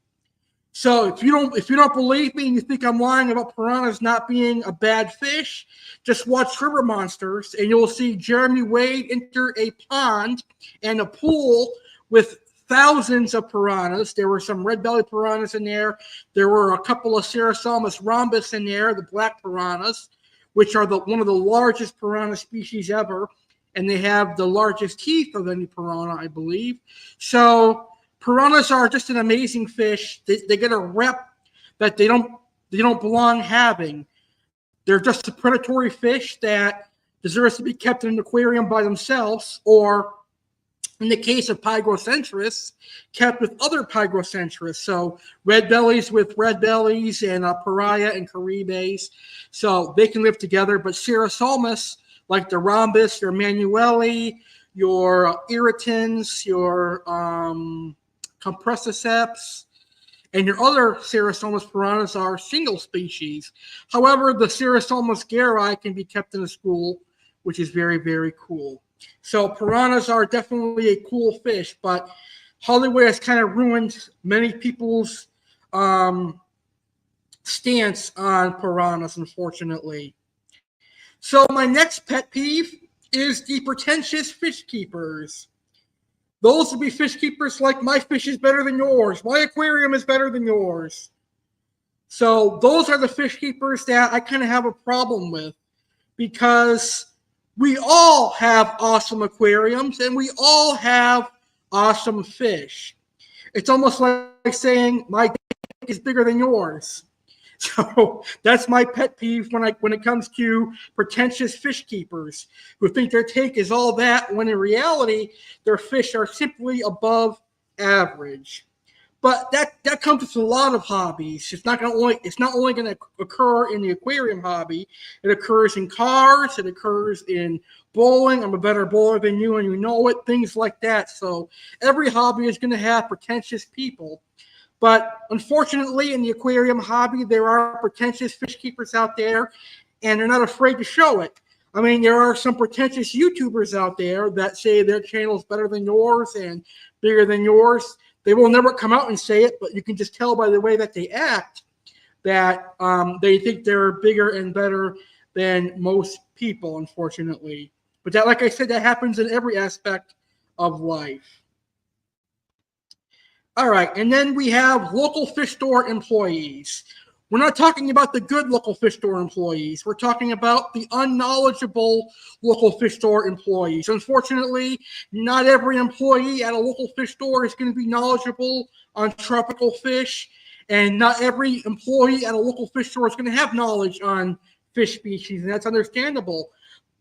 So if you don't believe me and you think I'm lying about piranhas not being a bad fish, just watch River Monsters and you'll see Jeremy Wade enter a pond and a pool with thousands of piranhas. There were some red-bellied piranhas in there. There were a couple of Ceratosaurus rhombus in there, the black piranhas, which are one of the largest piranha species ever, and they have the largest teeth of any piranha, I believe. So piranhas are just an amazing fish. They get a rep that they don't belong having. They're just a predatory fish that deserves to be kept in an aquarium by themselves, or in the case of Pygrocentris, kept with other Pygrocentris. So red bellies with red bellies and pariah and caribes. So they can live together. But Ceratosaurus, like the rhombus, your manueli, your irritans, your compressiceps, and your other Ceratosaurus piranhas are single species. However, the Ceratosaurus gari can be kept in a school, which is very, very cool. So piranhas are definitely a cool fish, but Hollywood has kind of ruined many people's stance on piranhas, unfortunately. So my next pet peeve is the pretentious fish keepers. Those would be fish keepers like, my fish is better than yours. My aquarium is better than yours. So those are the fish keepers that I kind of have a problem with, because we all have awesome aquariums and we all have awesome fish. It's almost like saying my tank is bigger than yours. So that's my pet peeve when it comes to pretentious fish keepers who think their tank is all that, when in reality their fish are simply above average. But that comes with a lot of hobbies. It's not only going to occur in the aquarium hobby. It occurs in cars. It occurs in bowling. I'm a better bowler than you, and you know it. Things like that. So every hobby is going to have pretentious people. But unfortunately, in the aquarium hobby, there are pretentious fish keepers out there, and they're not afraid to show it. I mean, there are some pretentious YouTubers out there that say their channel is better than yours and bigger than yours. They will never come out and say it, but you can just tell by the way that they act that they think they're bigger and better than most people, unfortunately. But that, like I said, that happens in every aspect of life. All right, and then we have local fish store employees. We're not talking about the good local fish store employees. We're talking about the unknowledgeable local fish store employees. Unfortunately, not every employee at a local fish store is going to be knowledgeable on tropical fish, and not every employee at a local fish store is going to have knowledge on fish species, and that's understandable.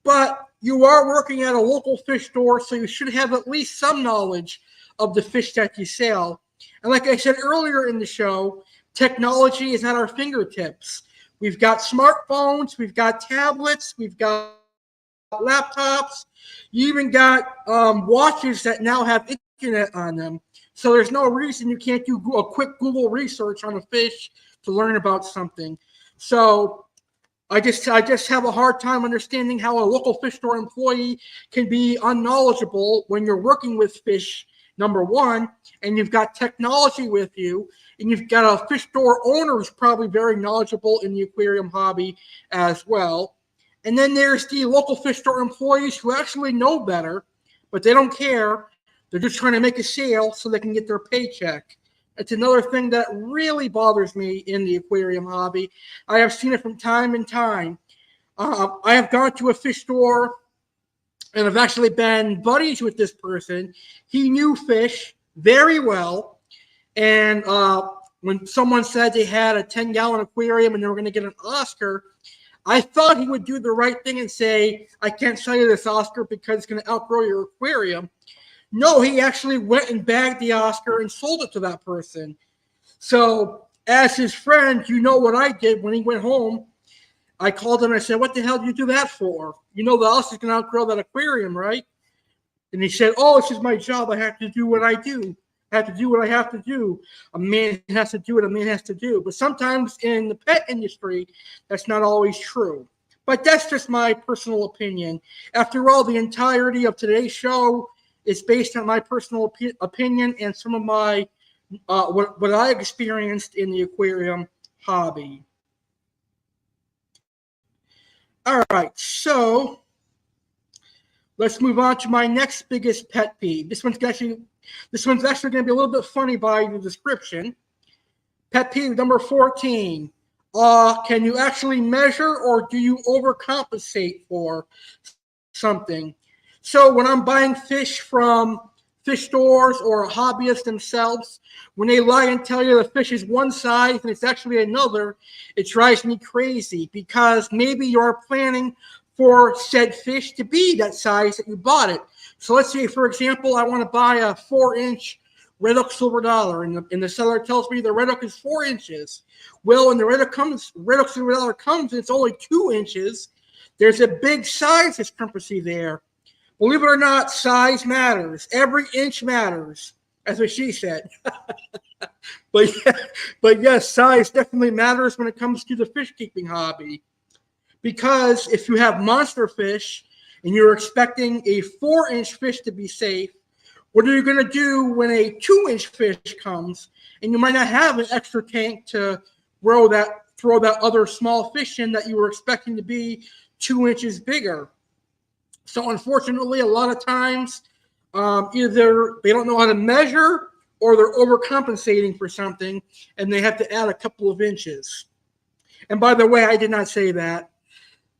But you are working at a local fish store, so you should have at least some knowledge of the fish that you sell. And like I said earlier in the show, technology is at our fingertips. We've got smartphones, we've got tablets, we've got laptops. You even got watches that now have internet on them. So there's no reason you can't do a quick Google research on a fish to learn about something. So I just have a hard time understanding how a local fish store employee can be unknowledgeable when you're working with fish, number one, and you've got technology with you, and you've got a fish store owner who's probably very knowledgeable in the aquarium hobby as well. And then there's the local fish store employees who actually know better, but they don't care. They're just trying to make a sale so they can get their paycheck. It's another thing that really bothers me in the aquarium hobby. I have seen it from time and time. I have gone to a fish store and I've actually been buddies with this person. He knew fish very well, and when someone said they had a 10-gallon aquarium and they were going to get an Oscar, I thought he would do the right thing and say, I can't sell you this Oscar because it's going to outgrow your aquarium. No, he actually went and bagged the Oscar and sold it to that person. So as his friend, you know what I did when he went home. I called him and I said, what the hell did you do that for? You know the Oscar's going to outgrow that aquarium, right? And he said, oh, it's just my job. I have to do what I do. I have to do what I have to do. A man has to do what a man has to do. But sometimes in the pet industry, that's not always true. But that's just my personal opinion. After all, the entirety of today's show is based on my personal opinion and some of my what I experienced in the aquarium hobby. All right, so let's move on to my next biggest pet peeve. This one's actually going to be a little bit funny by the description. Pet peeve number 14. Can you actually measure, or do you overcompensate for something? So when I'm buying fish from fish stores or hobbyists themselves, when they lie and tell you the fish is one size and it's actually another, it drives me crazy, because maybe you're planning for said fish to be that size that you bought it. So let's say, for example, I want to buy a 4-inch red oak silver dollar, and the seller tells me the red oak is 4 inches. Well, when the red oak silver dollar comes and it's only 2 inches, there's a big size discrepancy there. Believe it or not, size matters. Every inch matters. That's what she said. But yes, size definitely matters when it comes to the fish keeping hobby. Because if you have monster fish and you're expecting a 4-inch fish to be safe, what are you going to do when a 2-inch fish comes and you might not have an extra tank to throw that other small fish in that you were expecting to be 2 inches bigger? So unfortunately, a lot of times, either they don't know how to measure or they're overcompensating for something and they have to add a couple of inches. And by the way, I did not say that.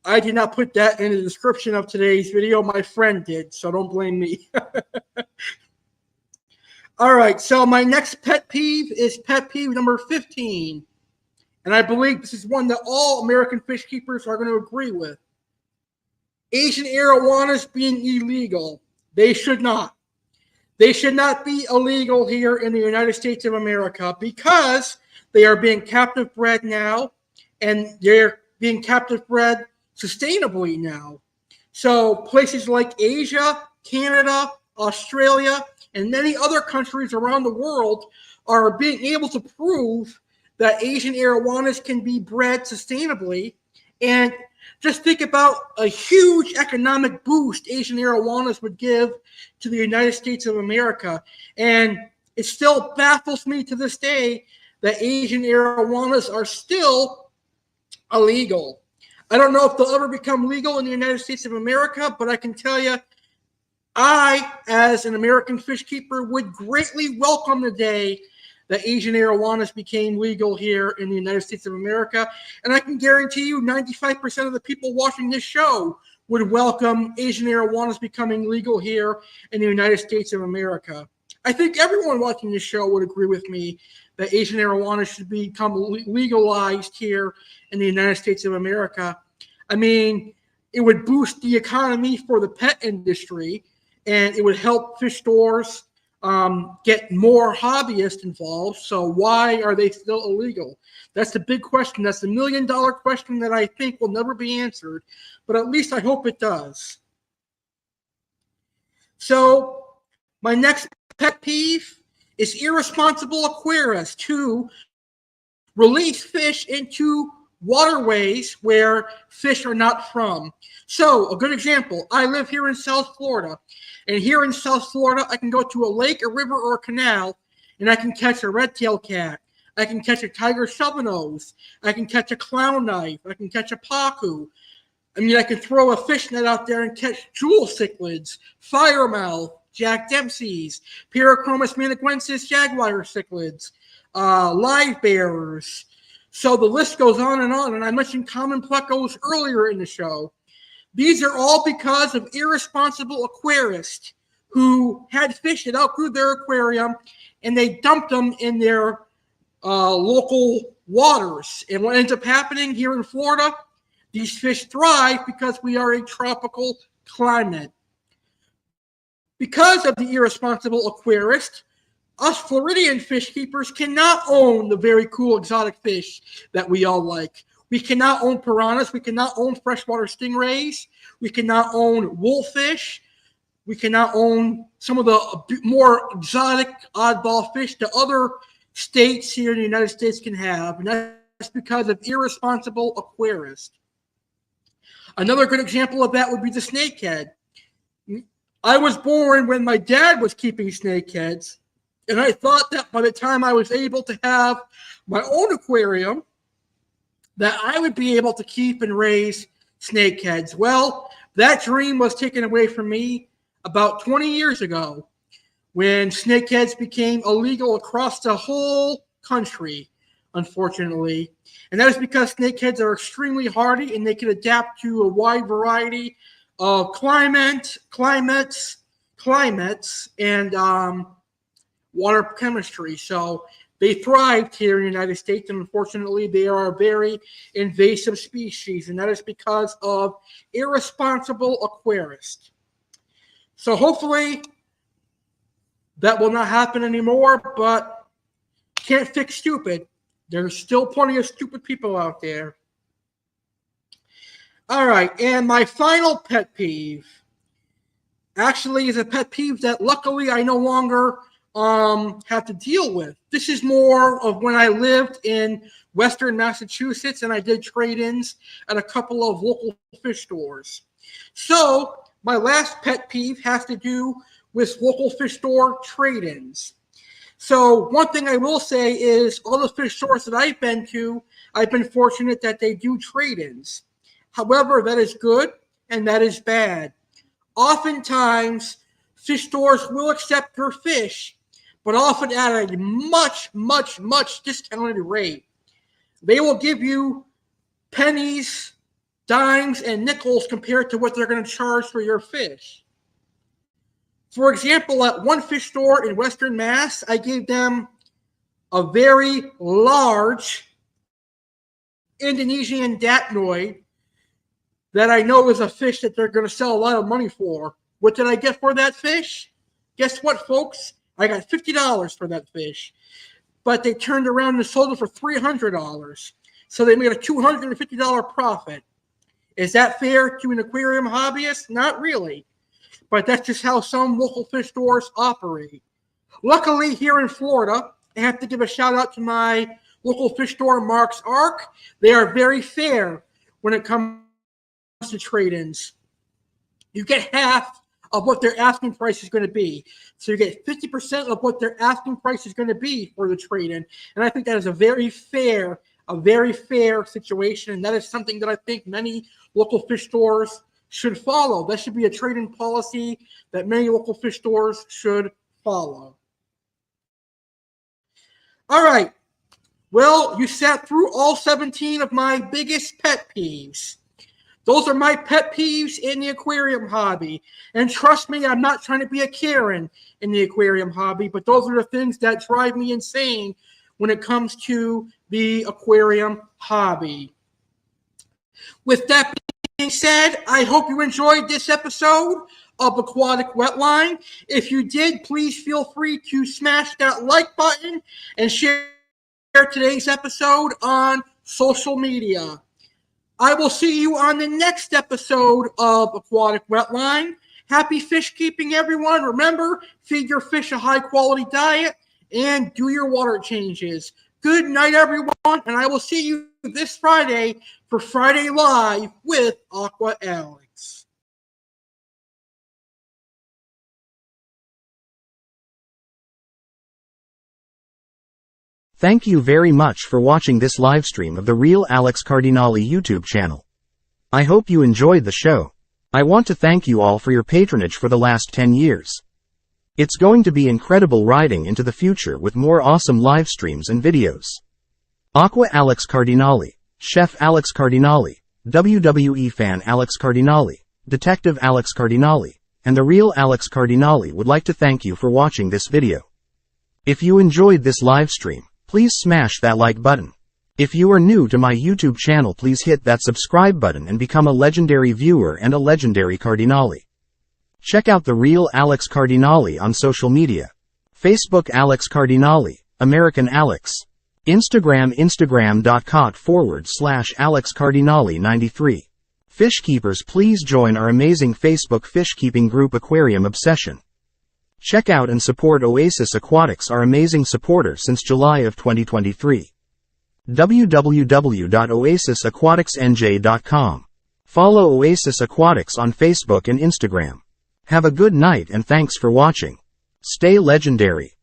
I did not put that in the description of today's video. My friend did, so don't blame me. All right, so my next pet peeve is pet peeve number 15. And I believe this is one that all American fish keepers are going to agree with. Asian arowanas being illegal. They should not. They should not be illegal here in the United States of America, because they are being captive bred now, and they're being captive bred sustainably now. So places like Asia, Canada, Australia, and many other countries around the world are being able to prove that Asian arowanas can be bred sustainably. And just think about a huge economic boost Asian arowanas would give to the United States of America. And it still baffles me to this day that Asian arowanas are still illegal. I don't know if they'll ever become legal in the United States of America, but I can tell you, I, as an American fish keeper, would greatly welcome the day that Asian arowanas became legal here in the United States of America. And I can guarantee you 95% of the people watching this show would welcome Asian arowanas becoming legal here in the United States of America. I think everyone watching this show would agree with me that Asian arowanas should become legalized here in the United States of America. I mean, it would boost the economy for the pet industry, and it would help fish stores get more hobbyists involved. So why are they still illegal? That's the big question. That's the $1 million question that I think will never be answered, but at least I hope it does. So my next pet peeve is irresponsible aquarists who release fish into waterways where fish are not from. So a good example, I live here in South Florida, and here in South Florida, I can go to a lake, a river, or a canal, and I can catch a red-tailed cat. I can catch a tiger shovelnose. I can catch a clown knife. I can catch a pacu. I mean, I can throw a fish net out there and catch jewel cichlids, firemouth, Jack Dempsey's, Pyrachromis maniquensis jaguar cichlids, live bearers. So the list goes on, and I mentioned common plecos earlier in the show. These are all because of irresponsible aquarists who had fish that outgrew their aquarium and they dumped them in their local waters. And what ends up happening here in Florida, these fish thrive because we are a tropical climate. Because of the irresponsible aquarist, us Floridian fish keepers cannot own the very cool exotic fish that we all like. We cannot own piranhas. We cannot own freshwater stingrays. We cannot own wolffish. We cannot own some of the more exotic oddball fish that other states here in the United States can have. And that's because of irresponsible aquarists. Another good example of that would be the snakehead. I was born when my dad was keeping snakeheads, and I thought that by the time I was able to have my own aquarium, that I would be able to keep and raise snakeheads. Well, that dream was taken away from me about 20 years ago when snakeheads became illegal across the whole country, unfortunately. And that is because snakeheads are extremely hardy and they can adapt to a wide variety of climates, and water chemistry. So they thrived here in the United States, and unfortunately, they are a very invasive species, and that is because of irresponsible aquarists. So hopefully, that will not happen anymore, but can't fix stupid. There's still plenty of stupid people out there. All right, and my final pet peeve actually is a pet peeve that luckily I no longer have to deal with. This is more of when I lived in Western Massachusetts and I did trade-ins at a couple of local fish stores. So my last pet peeve has to do with local fish store trade-ins. So one thing I will say is all the fish stores that I've been to, I've been fortunate that they do trade-ins. However, that is good and that is bad. Oftentimes, fish stores will accept your fish, but often at a much, much, much discounted rate. They will give you pennies, dimes, and nickels compared to what they're going to charge for your fish. For example, at one fish store in Western Mass, I gave them a very large Indonesian datnoid that I know is a fish that they're going to sell a lot of money for. What did I get for that fish? Guess what, folks? I got $50 for that fish. But they turned around and sold it for $300. So they made a $250 profit. Is that fair to an aquarium hobbyist? Not really. But that's just how some local fish stores operate. Luckily, here in Florida, I have to give a shout out to my local fish store, Mark's Ark. They are very fair when it comes to trade-ins. You get half of what their asking price is going to be. So you get 50% of what their asking price is going to be for the trade-in. And I think that is a very fair situation. And that is something that I think many local fish stores should follow. That should be a trade-in policy that many local fish stores should follow. All right. Well, you sat through all 17 of my biggest pet peeves. Those are my pet peeves in the aquarium hobby. And trust me, I'm not trying to be a Karen in the aquarium hobby, but those are the things that drive me insane when it comes to the aquarium hobby. With that being said, I hope you enjoyed this episode of Aquatic Wetline. If you did, please feel free to smash that like button and share today's episode on social media. I will see you on the next episode of Aquatic Wetline. Happy fish keeping, everyone. Remember, feed your fish a high-quality diet and do your water changes. Good night, everyone, and I will see you this Friday for Friday Live with Aqua Alex. Thank you very much for watching this live stream of the Real Alex CARDINALE YouTube channel. I hope you enjoyed the show. I want to thank you all for your patronage for the last 10 years. It's going to be incredible riding into the future with more awesome live streams and videos. Aqua Alex CARDINALE, Chef Alex CARDINALE, WWE fan Alex Cardinale, Detective Alex Cardinale, and the real Alex Cardinale would like to thank you for watching this video. If you enjoyed this live stream, please smash that like button. If you are new to my YouTube channel, please hit that subscribe button and become a legendary viewer and a legendary Cardinale. Check out the real Alex Cardinale on social media. Facebook Alex Cardinale, American Alex. Instagram instagram.com/Alex Cardinale 93. Fish keepers, please join our amazing Facebook fish keeping group Aquarium Obsession. Check out and support Oasis Aquatics, our amazing supporter since July of 2023. www.oasisaquaticsnj.com. Follow Oasis Aquatics on Facebook and Instagram. Have a good night and thanks for watching. Stay legendary.